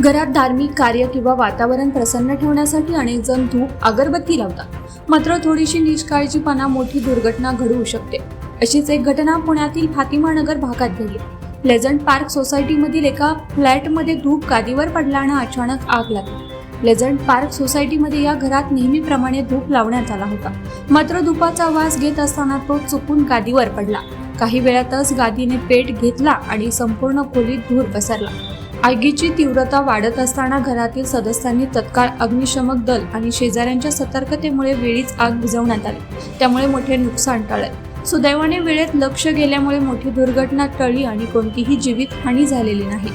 घरात धार्मिक कार्य किंवा वातावरण प्रसन्न ठेवण्यासाठी अनेक जण धूप, अगरबत्ती लावतात. मात्र थोडीशी निष्काळजीपणा मोठी दुर्घटना घडवू शकते. अशीच एक घटना पुण्यातील फातिमा नगर भागात घडली. प्लेझंट पार्क सोसायटीमधील एका फ्लॅटमध्ये धूप गादीवर पडल्यानं अचानक आग लागली. प्लेझंट पार्क सोसायटीमध्ये या घरात नेहमीप्रमाणे धूप लावण्यात आला होता. मात्र धुपाचा वास घेत असताना तो चुकून गादीवर पडला. काही वेळातच गादीने पेट घेतला आणि संपूर्ण खोलीत धूर पसरला. आगीची तीव्रता वाढत असताना घरातील सदस्यांनी तत्काळ अग्निशमक दल आणि शेजाऱ्यांच्या सतर्कतेमुळे वेळीच आग विझवण्यात आली. त्यामुळे मोठे नुकसान टळले. सुदैवाने वेळेत लक्ष गेल्यामुळे मोठी दुर्घटना टळली आणि कोणतीही जीवितहानी झालेली नाही.